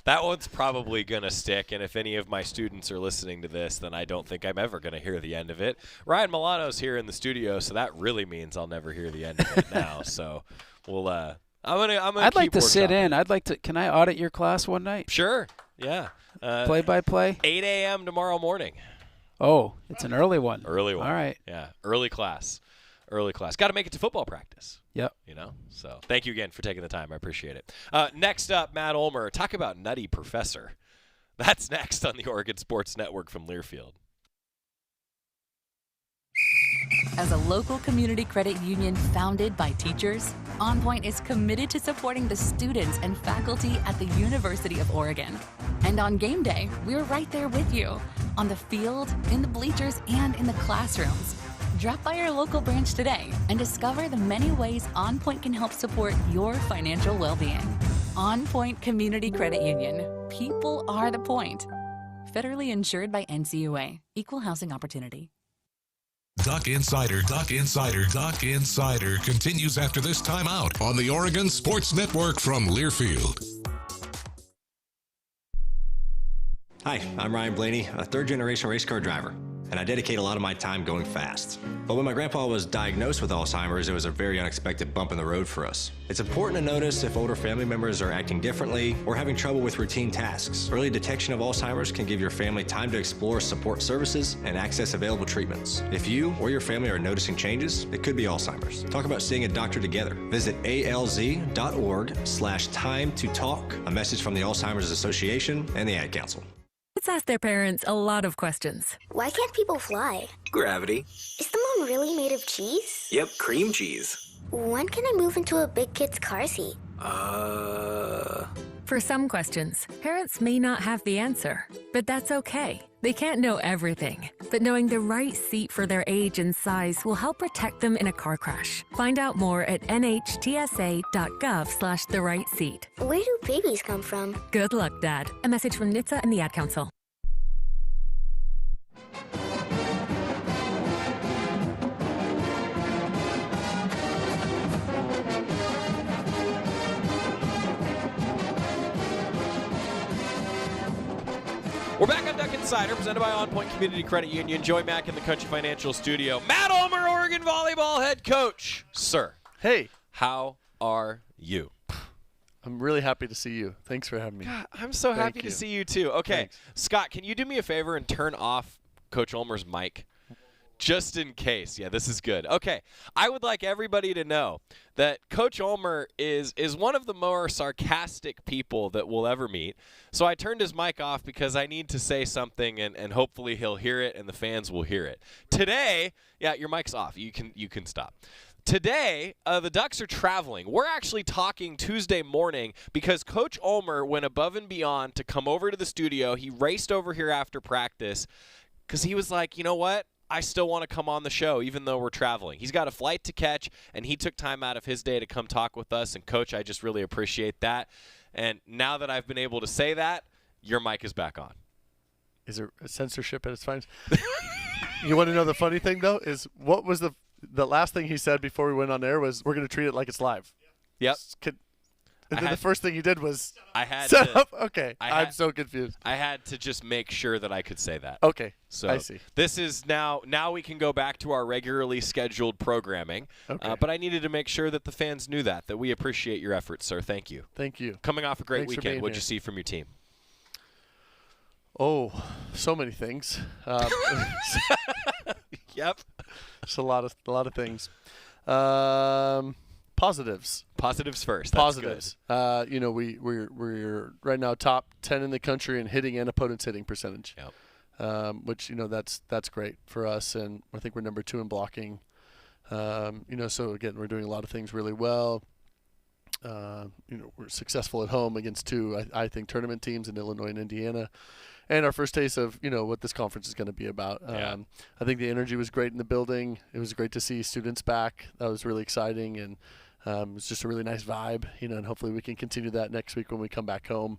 That one's probably going to stick, and if any of my students are listening to this, then I don't think I'm ever going to hear the end of it. Ryan Milano's here in the studio, so that really means I'll never hear the end of it now. So we'll I'd like to sit in. Can I audit your class one night? Sure. Yeah. Play by play? 8 a.m. tomorrow morning. Oh, it's an early one. Early one. All right. Yeah, early class. Got to make it to football practice. Yep. So thank you again for taking the time. I appreciate it. Next up, Matt Ulmer. Talk about Nutty Professor. That's next on the Oregon Sports Network from Learfield. As a local community credit union founded by teachers, OnPoint is committed to supporting the students and faculty at the University of Oregon. And on game day, we're right there with you, on the field, in the bleachers, and in the classrooms. Drop by our local branch today and discover the many ways OnPoint can help support your financial well-being. OnPoint Community Credit Union. People are the point. Federally insured by NCUA. Equal housing opportunity. Duck Insider continues after this timeout on the Oregon Sports Network from Learfield. Hi, I'm Ryan Blaney, a third-generation race car driver. and I dedicate a lot of my time going fast. But when my grandpa was diagnosed with Alzheimer's, it was a very unexpected bump in the road for us. It's important to notice if older family members are acting differently or having trouble with routine tasks. Early detection of Alzheimer's can give your family time to explore support services and access available treatments. If you or your family are noticing changes, it could be Alzheimer's. Talk about seeing a doctor together. Visit alz.org/time to talk. A message from the Alzheimer's Association and the Ad Council. Kids ask their parents a lot of questions. Why can't people fly? Gravity. Is the moon really made of cheese? Yep, cream cheese. When can I move into a big kid's car seat? For some questions, parents may not have the answer, but that's okay. They can't know everything, but knowing the right seat for their age and size will help protect them in a car crash. Find out more at nhtsa.gov/the-right-seat. Where do babies come from? Good luck, Dad. A message from NHTSA and the Ad Council. We're back on Duck Insider, presented by OnPoint Community Credit Union. Joey Mack in the Country Financial Studio. Matt Ulmer, Oregon volleyball head coach. Sir. Hey. How are you? I'm really happy to see you. Thanks for having me. God, I'm so happy to see you, too. Okay, Thanks. Scott, can you do me a favor and turn off Coach Ulmer's mic? Just in case. Yeah, this is good. Okay, I would like everybody to know that Coach Ulmer is one of the more sarcastic people that we'll ever meet. So I turned his mic off because I need to say something, and hopefully he'll hear it and the fans will hear it. Today, yeah, your mic's off. You can stop. Today, the Ducks are traveling. We're actually talking Tuesday morning because Coach Ulmer went above and beyond to come over to the studio. He raced over here after practice because he was like, you know what? I still want to come on the show even though we're traveling. He's got a flight to catch, and he took time out of his day to come talk with us. And, Coach, I just really appreciate that. And now that I've been able to say that, your mic is back on. Is there censorship at its finest? You want to know the funny thing, though, is what was the last thing he said before we went on air was we're going to treat it like it's live. Yep. And then the first thing you did was set up. Okay, I'm so confused. I had to just make sure that I could say that. Okay, so I see. This is now we can go back to our regularly scheduled programming. Okay. But I needed to make sure that the fans knew that we appreciate your efforts, sir. Thank you. Thank you. Coming off a great Thanks for weekend, being what'd here. you see from your team? Oh, so many things. Yep. It's a lot of things. Positives. Positives first. That's Positives. good. We're right now top 10 in the country in hitting and opponents hitting percentage. Yep. Which that's great for us, and I think we're number 2 in blocking. So again, we're doing a lot of things really well. We're successful at home against 2, I think, tournament teams in Illinois and Indiana, and our first taste of what this conference is going to be about. Yeah. I think the energy was great in the building. It was great to see students back. That was really exciting, and it was just a really nice vibe. And hopefully we can continue that next week when we come back home.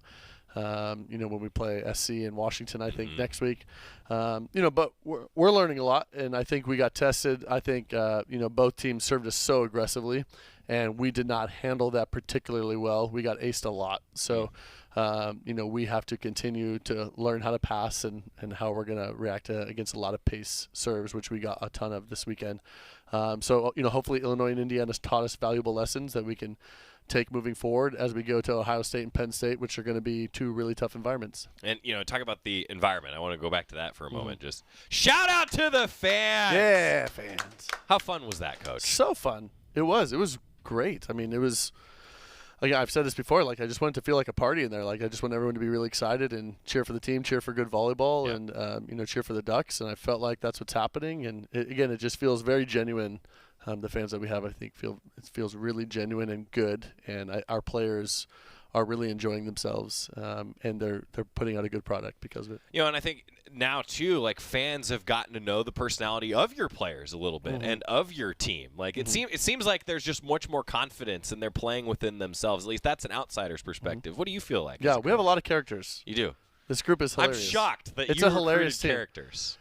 When we play SC in Washington, I think next week. But we're learning a lot, and I think we got tested. I think both teams served us so aggressively, and we did not handle that particularly well. We got aced a lot, so we have to continue to learn how to pass and how we're going to react against a lot of pace serves, which we got a ton of this weekend. Hopefully Illinois and Indiana has taught us valuable lessons that we can take moving forward as we go to Ohio State and Penn State, which are going to be 2 really tough environments. And, talk about the environment. I want to go back to that for a moment. Just shout out to the fans. Yeah, fans. How fun was that, Coach? So fun. It was great. I mean, it was, like I've said this before, I just wanted to feel like a party in there. I just want everyone to be really excited and cheer for the team, cheer for good volleyball, and, cheer for the Ducks. And I felt like that's what's happening. And, it just feels very genuine. The fans that we have, I think, feels really genuine and good, and our players are really enjoying themselves, and they're putting out a good product because of it. And I think now too, fans have gotten to know the personality of your players a little bit and of your team. It seems like there's just much more confidence, and they're playing within themselves. At least that's an outsider's perspective. What do you feel like? Yeah, we have a lot of characters. You do. This group is hilarious. I'm shocked that it's you a hilarious recruited team. characters.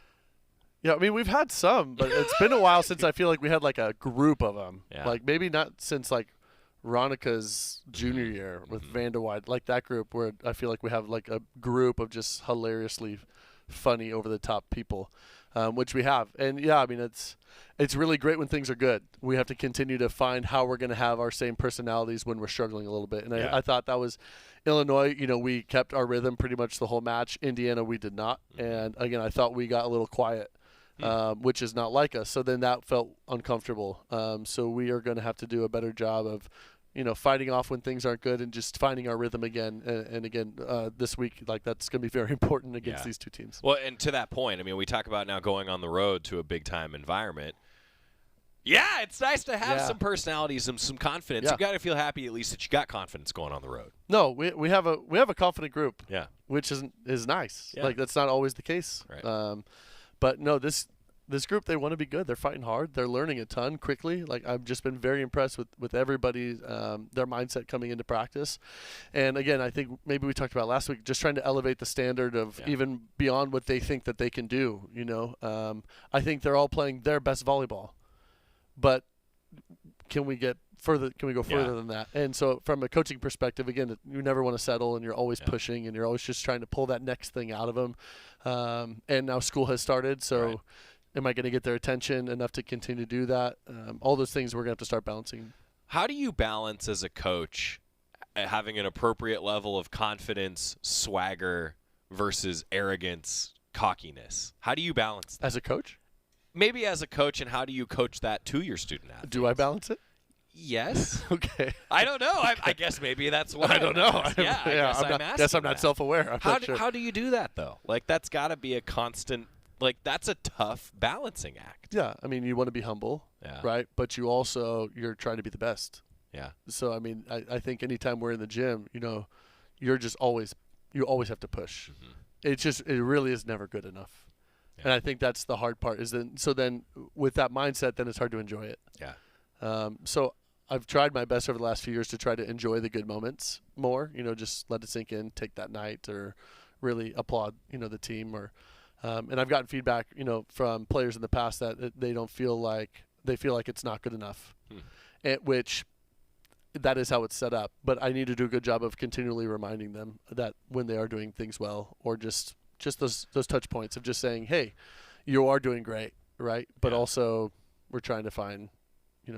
Yeah, I mean, we've had some, but it's been a while since I feel like we had a group of them. Yeah. Maybe not since Ronica's junior year with Vanderwide, that group where I feel like we have a group of just hilariously funny, over the top people. which we have. And yeah, I mean, it's really great when things are good. We have to continue to find how we're going to have our same personalities when we're struggling a little bit. And I thought that was Illinois. We kept our rhythm pretty much the whole match. Indiana, we did not. And again, I thought we got a little quiet. Which is not like us. So then that felt uncomfortable. So we are going to have to do a better job of, fighting off when things aren't good and just finding our rhythm again. And again, this week, that's going to be very important against these two teams. Well, and to that point, I mean, we talk about now going on the road to a big-time environment. Yeah, it's nice to have some personalities and some confidence. Yeah. You got to feel happy at least that you got confidence going on the road. No, we have a confident group. Yeah, which is nice. Yeah. That's not always the case. Right. But no, this group, they want to be good. They're fighting hard. They're learning a ton quickly. I've just been very impressed with everybody, their mindset coming into practice. And again, I think maybe we talked about last week, just trying to elevate the standard of even beyond what they think that they can do. I think they're all playing their best volleyball, but can we go further than that? And so from a coaching perspective, again, you never want to settle, and you're always pushing, and you're always just trying to pull that next thing out of them. And now school has started, so am I going to get their attention enough to continue to do that? All those things we're going to have to start balancing. How do you balance as a coach having an appropriate level of confidence, swagger versus arrogance, cockiness? How do you balance that? As a coach? Maybe as a coach, and how do you coach that to your student athletes? Do I balance it? Yes. Okay. I don't know. I guess maybe that's what I don't know. I guess I'm not self-aware. How do you do that, though? That's got to be a constant – that's a tough balancing act. Yeah. I mean, you want to be humble, right? But you're trying to be the best. Yeah. So, I mean, I think anytime we're in the gym, you always have to push. Mm-hmm. It really is never good enough. Yeah. And I think that's the hard part then with that mindset, then it's hard to enjoy it. Yeah. So I've tried my best over the last few years to try to enjoy the good moments more, just let it sink in, take that night, or really applaud, the team. And I've gotten feedback, from players in the past that they feel like it's not good enough, which that is how it's set up. But I need to do a good job of continually reminding them that when they are doing things well, or just those touch points of just saying, hey, you are doing great, right? But also we're trying to find,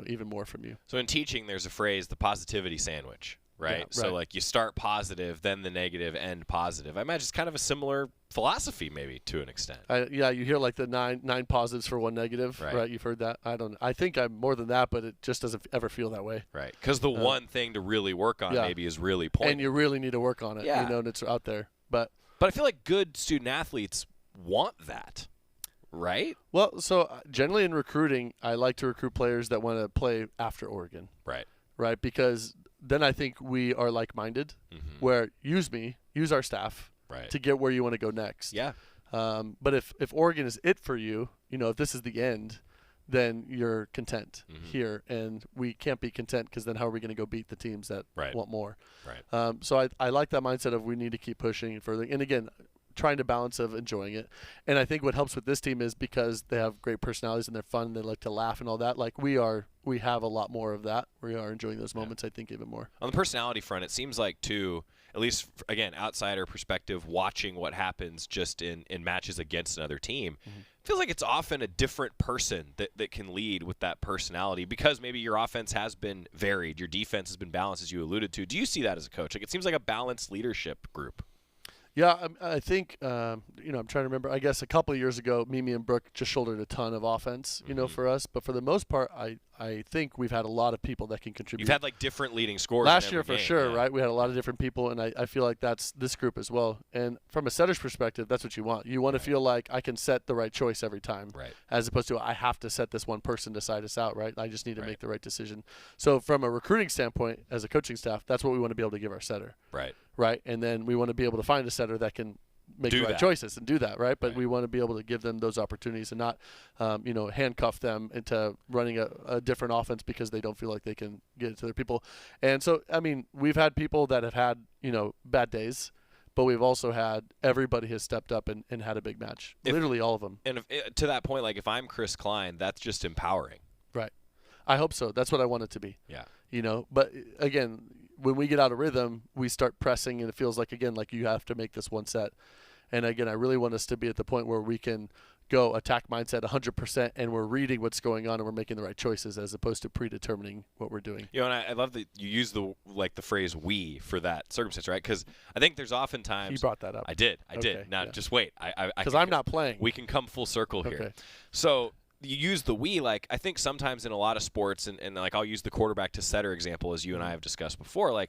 even more from you. So in teaching, there's a phrase, the positivity sandwich, right? Yeah, so you start positive, then the negative, end positive. I imagine it's kind of a similar philosophy maybe to an extent. You hear the nine positives for one negative, right? You've heard that. I think I'm more than that, but it just doesn't ever feel that way. Right. Because the one thing to really work on maybe is really pointing. And you really need to work on it, and it's out there. But I feel like good student athletes want that. Right? Well, so generally in recruiting, I like to recruit players that want to play after Oregon. Right. Right? Because then I think we are like-minded, where use our staff to get where you want to go next. Yeah. But if Oregon is it for you, if this is the end, then you're content here. And we can't be content because then how are we going to go beat the teams that want more? Right. So I like that mindset of we need to keep pushing further. And again, trying to balance of enjoying it. And I think what helps with this team is because they have great personalities and they're fun and they like to laugh and all that. We have a lot more of that. We are enjoying those moments, I think, even more. On the personality front, it seems like, too, at least, again, outsider perspective, watching what happens just in matches against another team, feels like it's often a different person that can lead with that personality because maybe your offense has been varied, your defense has been balanced, as you alluded to. Do you see that as a coach? It seems like a balanced leadership group. Yeah, I think, I'm trying to remember. I guess a couple of years ago, Mimi and Brooke just shouldered a ton of offense, for us. But for the most part, I think we've had a lot of people that can contribute. You've had different leading scorers last year for game, sure, right? We had a lot of different people, and I feel like that's this group as well. And from a setter's perspective, that's what you want. You want to feel like I can set the right choice every time, right? As opposed to I have to set this one person to side us out, right? I just need to make the right decision. So from a recruiting standpoint, as a coaching staff, that's what we want to be able to give our setter, right? And then we want to be able to find a setter that can make the right choices and do that, right? But we want to be able to give them those opportunities and not, handcuff them into running a different offense because they don't feel like they can get it to their people. And so, I mean, we've had people that have had, bad days, but we've also had everybody has stepped up and had a big match. Literally all of them. And to that point, if I'm Chris Klein, that's just empowering. Right. I hope so. That's what I want it to be. Yeah. But again, when we get out of rhythm, we start pressing, and it feels like, again, like you have to make this one set. And again, I really want us to be at the point where we can go attack mindset 100%, and we're reading what's going on and we're making the right choices as opposed to predetermining what we're doing. And I love that you use the phrase "we" for that circumstance, right? Because I think there's oftentimes he brought that up. I did. Now just wait. Because I'm not playing. We can come full circle here. Okay. So you use the "we" I think sometimes in a lot of sports, and I'll use the quarterback to setter example as you and I have discussed before.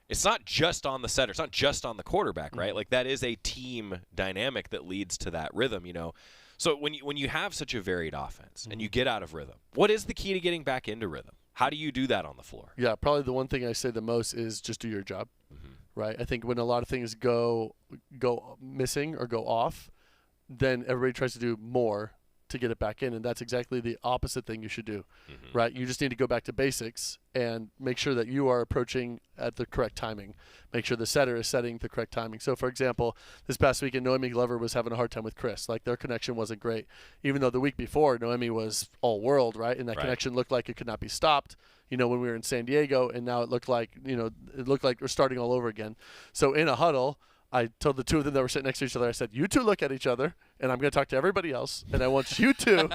It's not just on the setter. It's not just on the quarterback, right? That is a team dynamic that leads to that rhythm, So when you have such a varied offense and you get out of rhythm, what is the key to getting back into rhythm? How do you do that on the floor? Yeah, probably the one thing I say the most is just do your job, right? I think when a lot of things go missing or go off, then everybody tries to do more to get it back in, and that's exactly the opposite thing you should do, right? You just need to go back to basics and make sure that you are approaching at the correct timing. Make sure the setter is setting the correct timing. So, for example, this past weekend, Noemi Glover was having a hard time with Chris. Their connection wasn't great, even though the week before, Noemi was all world, right? And that connection looked like it could not be stopped, when we were in San Diego, and now it looked like we're starting all over again. So in a huddle, I told the two of them that were sitting next to each other, I said, you two look at each other, and I'm going to talk to everybody else, and I want you two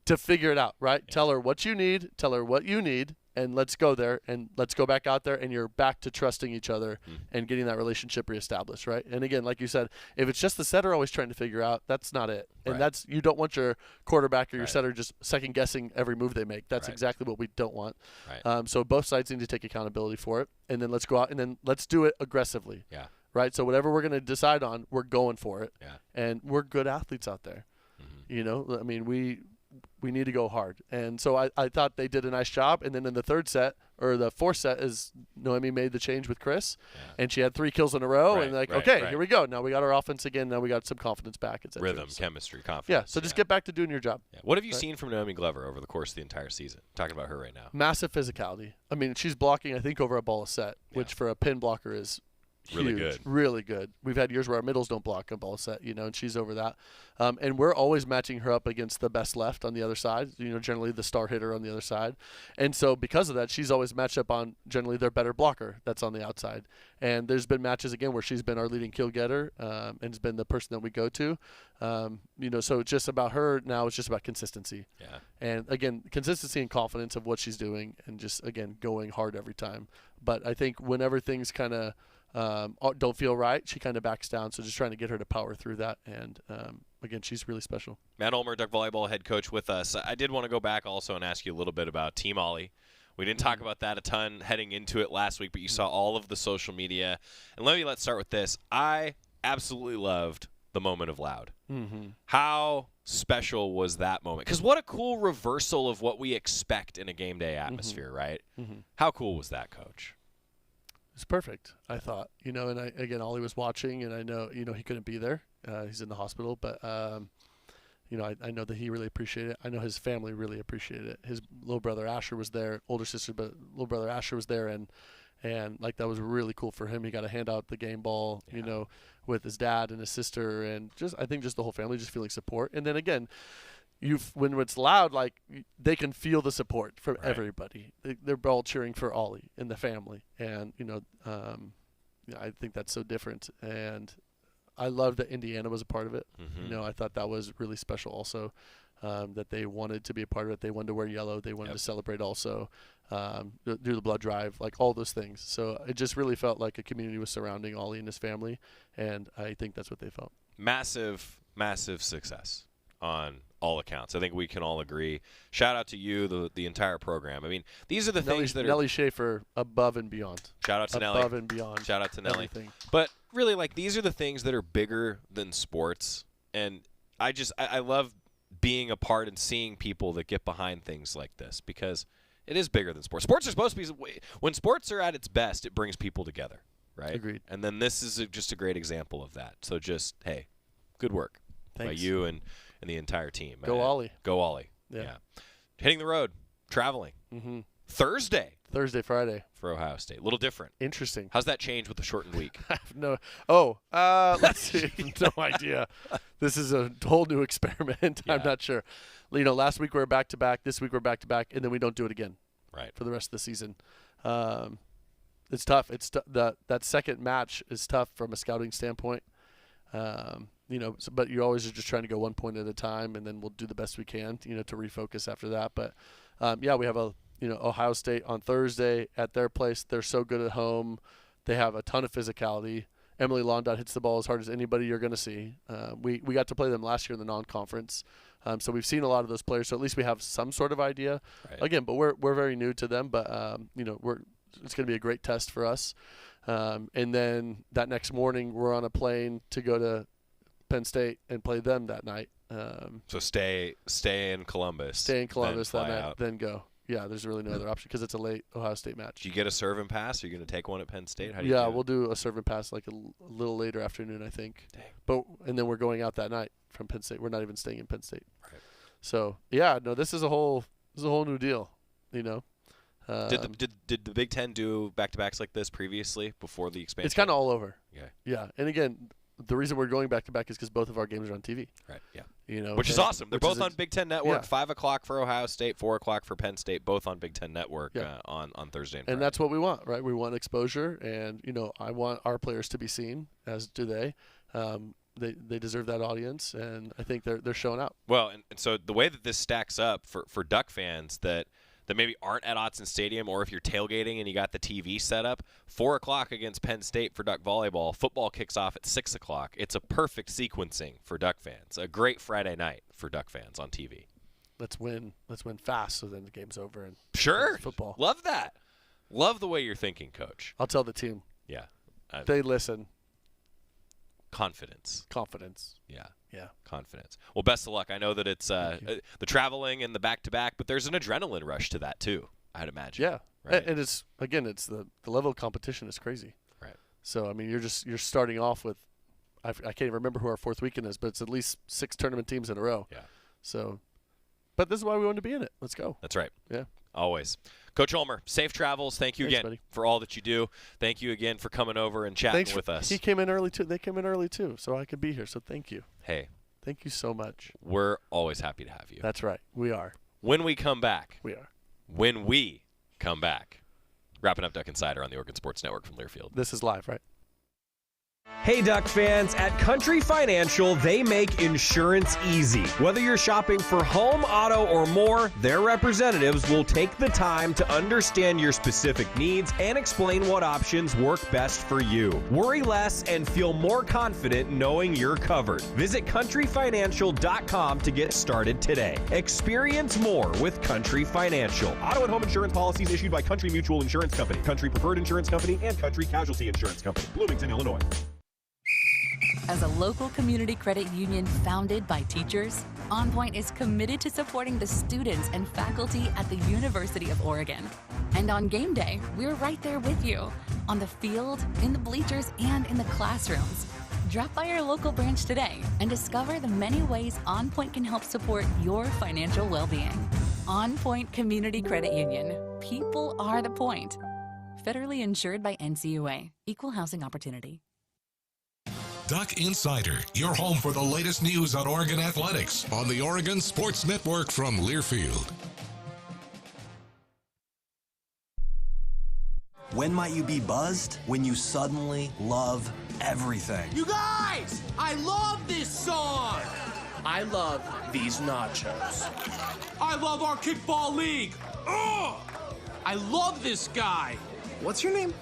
to figure it out, right? Yeah. Tell her what you need, tell her what you need, and let's go there, and let's go back out there, and you're back to trusting each other and getting that relationship reestablished, right? And again, like you said, if it's just the setter always trying to figure out, that's not it. And you don't want your quarterback or your setter just second-guessing every move they make. That's exactly what we don't want. Right. So both sides need to take accountability for it, and then let's go out, and then let's do it aggressively. Yeah. Right, so whatever we're going to decide on, we're going for it, and we're good athletes out there. I mean, we need to go hard, and so I thought they did a nice job. And then in the third set or the fourth set, is Noemi made the change with Chris, and she had 3 kills in a row, and here we go. Now we got our offense again. Now we got some confidence back. Rhythm, chemistry, confidence. Yeah, so just get back to doing your job. Yeah. What have you seen from Noemi Glover over the course of the entire season? Talking about her right now. Massive physicality. I mean, she's blocking, I think, over a ball a set, which for a pin blocker is huge, really good. We've had years where our middles don't block a ball set, and she's over that. And we're always matching her up against the best left on the other side, generally the star hitter on the other side. And so because of that, she's always matched up on generally their better blocker that's on the outside. And there's been matches, again, where she's been our leading kill getter and has been the person that we go to. So it's just about her now. It's just about consistency. Yeah. And, again, consistency and confidence of what she's doing and just, again, going hard every time. But I think whenever things kind of don't feel right, she kind of backs down. So just trying to get her to power through that. And again, she's really special. Matt Ulmer, Duck Volleyball head coach with us. I did want to go back also and ask you a little bit about Team Ollie. We didn't talk about that a ton heading into it last week, but you saw all of the social media. And let's start with this. I absolutely loved the moment of loud. How special was that moment? Because what a cool reversal of what we expect in a game day atmosphere, right? How cool was that, Coach? It's perfect, I thought. And Ollie was watching, and I know, he couldn't be there. He's in the hospital, but, I know that he really appreciated it. I know his family really appreciated it. His little brother Asher was there, older sister, but little brother Asher was there, and that was really cool for him. He got to hand out the game ball, with his dad and his sister, and I think the whole family just feeling support. And then again, when it's loud, they can feel the support from everybody. They're all cheering for Ollie and the family, and I think that's so different. And I love that Indiana was a part of it. I thought that was really special also, that they wanted to be a part of it. They wanted to wear yellow. They wanted to celebrate also, do the blood drive, all those things. So it just really felt like a community was surrounding Ollie and his family, and I think that's what they felt. Massive, massive success on all accounts. I think we can all agree. Shout out to you, the entire program. I mean, these are the things that Nellie Schaefer above and beyond. Shout out to Nellie. Above and beyond. Shout out to Nellie. Everything. But really, these are the things that are bigger than sports. And I love being a part and seeing people that get behind things like this, because it is bigger than sports. Sports are supposed to be, when sports are at its best, it brings people together, right? Agreed. And then this is just a great example of that. So just, hey, good work. Thanks. By you and the entire team. Go Ollie. Go Ollie. Yeah. Hitting the road, traveling. Thursday, Friday. For Ohio State. A little different. Interesting. How's that change with the shortened week? Let's see. No idea. This is a whole new experiment. Yeah. I'm not sure. Last week we were back-to-back. This week we're back-to-back, and then we don't do it again. Right. For the rest of the season. It's tough. That second match is tough from a scouting standpoint. but you always are just trying to go 1 point at a time, and then we'll do the best we can, to refocus after that. But we have Ohio State on Thursday at their place. They're so good at home. They have a ton of physicality. Emily Londot hits the ball as hard as anybody you're going to see. We got to play them last year in the non-conference, so we've seen a lot of those players. So at least we have some sort of idea. Right. Again, but we're very new to them. But it's going to be a great test for us. And then that next morning, we're on a plane to go to Penn State and play them that night. So stay in Columbus. Stay in Columbus that night, out. then go. Yeah, there's really no other option because it's a late Ohio State match. Do you get a serve and pass? Are you going to take one at Penn State? How do we'll do a serve and pass like a little later afternoon, I think. Dang. And then we're going out that night from Penn State. We're not even staying in Penn State. Right. So this is a whole new deal. Did the Big Ten do back-to-backs like this previously before the expansion? It's kind of all over. Okay. Yeah, and again, the reason we're going back-to-back is because both of our games are on TV. Right. Yeah. Which is awesome. They're both on Big Ten Network. 5 o'clock for Ohio State, 4 o'clock for Penn State. Both on Big Ten Network on Thursday and Friday. And that's what we want, right? We want exposure, and I want our players to be seen, as do they. They deserve that audience, and I think they're showing up. Well, and so the way that this stacks up for Duck fans that maybe aren't at Autzen Stadium, or if you're tailgating and you got the TV set up, 4 o'clock against Penn State for Duck volleyball. Football kicks off at 6 o'clock. It's a perfect sequencing for Duck fans. A great Friday night for Duck fans on TV. Let's win fast, so then the game's over. And sure. Football. Love that. Love the way you're thinking, Coach. I'll tell the team. Yeah. They listen. Confidence. Yeah. Confidence. Well, best of luck. I know that it's the traveling and the back-to-back, but there's an adrenaline rush to that too, I'd imagine. Yeah. Right? And it's the level of competition is crazy. Right. So, I mean, you're starting off with, I can't even remember who our fourth weekend is, but it's at least 6 tournament teams in a row. Yeah. So, but this is why we wanted to be in it. Let's go. That's right. Yeah. Always. Coach Ulmer, safe travels. Thank you again for all that you do. Thank you again for coming over and chatting with us. He came in early too. They came in early too, so I could be here. So thank you. Hey. Thank you so much. We're always happy to have you. That's right. We are. When we come back. We are. When we come back. Wrapping up Duck Insider on the Oregon Sports Network from Learfield. This is live, right? Hey, Duck fans, at Country Financial, they make insurance easy. Whether you're shopping for home, auto, or more, their representatives will take the time to understand your specific needs and explain what options work best for you. Worry less and feel more confident knowing you're covered. Visit countryfinancial.com to get started today. Experience more with Country Financial. Auto and home insurance policies issued by Country Mutual Insurance Company, Country Preferred Insurance Company, and Country Casualty Insurance Company, Bloomington, Illinois. As a local community credit union founded by teachers, OnPoint is committed to supporting the students and faculty at the University of Oregon. And on game day, we're right there with you, on the field, in the bleachers, and in the classrooms. Drop by our local branch today and discover the many ways OnPoint can help support your financial well-being. OnPoint Community Credit Union. People are the point. Federally insured by NCUA. Equal housing opportunity. Duck Insider, your home for the latest news on Oregon athletics on the Oregon Sports Network from Learfield. When might you be buzzed? When you suddenly love everything. You guys, I love this song. I love these nachos. I love our kickball league. Ugh! I love this guy. What's your name?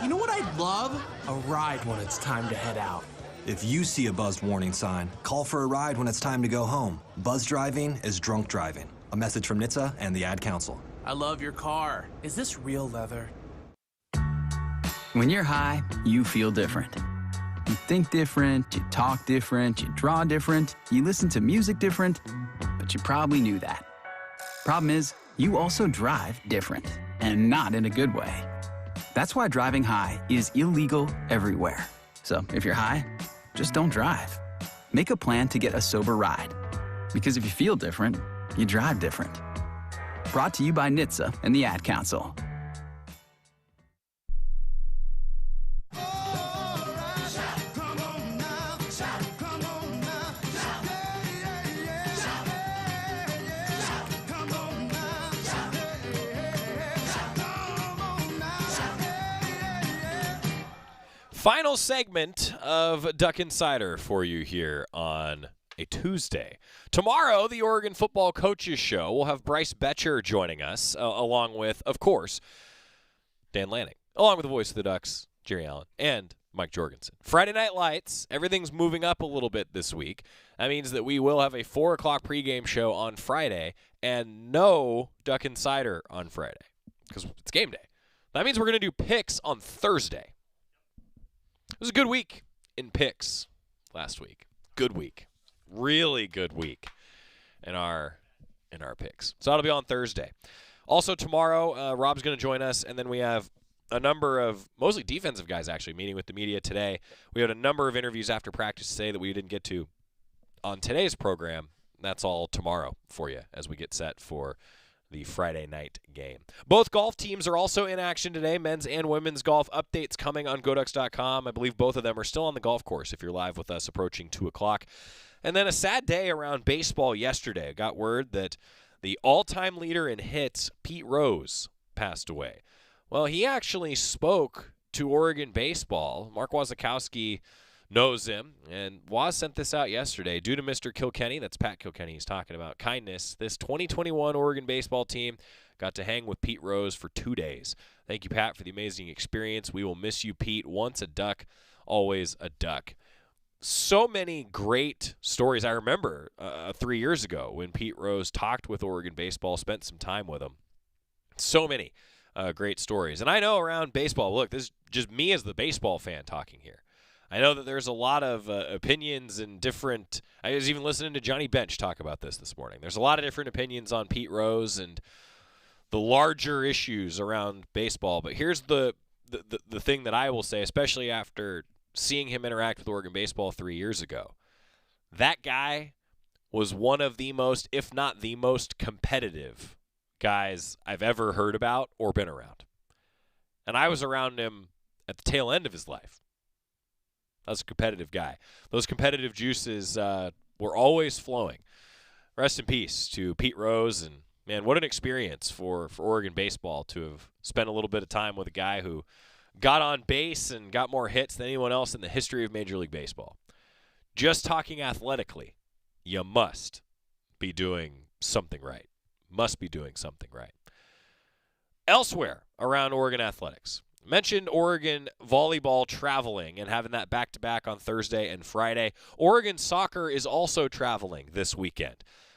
You know what I'd love? A ride when it's time to head out. If you see a buzzed warning sign, call for a ride when it's time to go home. Buzz driving is drunk driving. A message from NHTSA and the Ad Council. I love your car. Is this real leather? When you're high, you feel different. You think different, you talk different, you draw different, you listen to music different, but you probably knew that. Problem is, you also drive different, and not in a good way. That's why driving high is illegal everywhere. So if you're high, just don't drive. Make a plan to get a sober ride. Because if you feel different, you drive different. Brought to you by NHTSA and the Ad Council. Final segment of Duck Insider for you here on a Tuesday. Tomorrow, the Oregon Football Coaches Show will have Bryce Betcher joining us, along with, of course, Dan Lanning, along with the voice of the Ducks, Jerry Allen, and Mike Jorgensen. Friday Night Lights, everything's moving up a little bit this week. That means that we will have a 4 o'clock pregame show on Friday and no Duck Insider on Friday because it's game day. That means we're going to do picks on Thursday. It was a good week in picks last week. Good week. Really good week in our picks. So that'll be on Thursday. Also tomorrow, Rob's going to join us, and then we have a number of mostly defensive guys actually meeting with the media today. We had a number of interviews after practice today that we didn't get to on today's program. That's all tomorrow for you as we get set for the Friday night game. Both golf teams are also in action today. Men's and women's golf updates coming on GoDucks.com. I believe both of them are still on the golf course if you're live with us approaching 2 o'clock. And then a sad day around baseball yesterday. I got word that the all-time leader in hits, Pete Rose, passed away. Well, he actually spoke to Oregon baseball. Mark Wasikowski knows him, and Waz sent this out yesterday. Due to Mr. Kilkenny, that's Pat Kilkenny he's talking about, kindness, this 2021 Oregon baseball team got to hang with Pete Rose for 2 days. Thank you, Pat, for the amazing experience. We will miss you, Pete. Once a Duck, always a Duck. So many great stories. I remember 3 years ago when Pete Rose talked with Oregon baseball, spent some time with them. So many great stories. And I know around baseball, look, this is just me as the baseball fan talking here. I know that there's a lot of opinions and different – I was even listening to Johnny Bench talk about this morning. There's a lot of different opinions on Pete Rose and the larger issues around baseball. But here's the thing that I will say, especially after seeing him interact with Oregon baseball 3 years ago. That guy was one of the most, if not the most competitive guys I've ever heard about or been around. And I was around him at the tail end of his life. I was a competitive guy. Those competitive juices were always flowing. Rest in peace to Pete Rose. And, man, what an experience for Oregon baseball to have spent a little bit of time with a guy who got on base and got more hits than anyone else in the history of Major League Baseball. Just talking athletically, you must be doing something right. Must be doing something right. Elsewhere around Oregon athletics, mentioned Oregon volleyball traveling and having that back-to-back on Thursday and Friday. Oregon soccer is also traveling this weekend.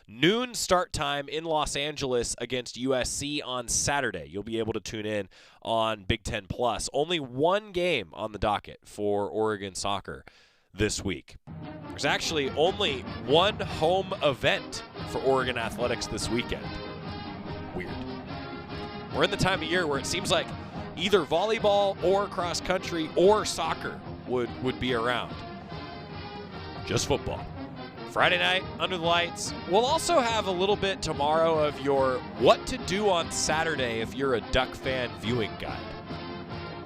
Noon start time in Los Angeles against USC on Saturday. You'll be able to tune in on Big Ten Plus. Only one game on the docket for Oregon soccer this week. There's actually only one home event for Oregon athletics this weekend. Weird. We're in the time of year where it seems like either volleyball or cross country or soccer would be around. Just football. Friday night, under the lights. We'll also have a little bit tomorrow of your what to do on Saturday if you're a Duck fan viewing guide.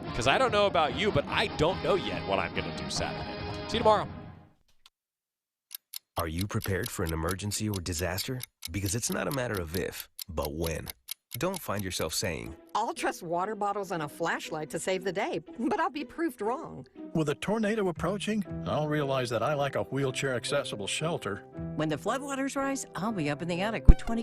Because I don't know about you, but I don't know yet what I'm going to do Saturday. See you tomorrow. Are you prepared for an emergency or disaster? Because it's not a matter of if, but when. Don't find yourself saying, I'll trust water bottles and a flashlight to save the day, but I'll be proved wrong. With a tornado approaching, I'll realize that I lack a wheelchair-accessible shelter. When the floodwaters rise, I'll be up in the attic with 20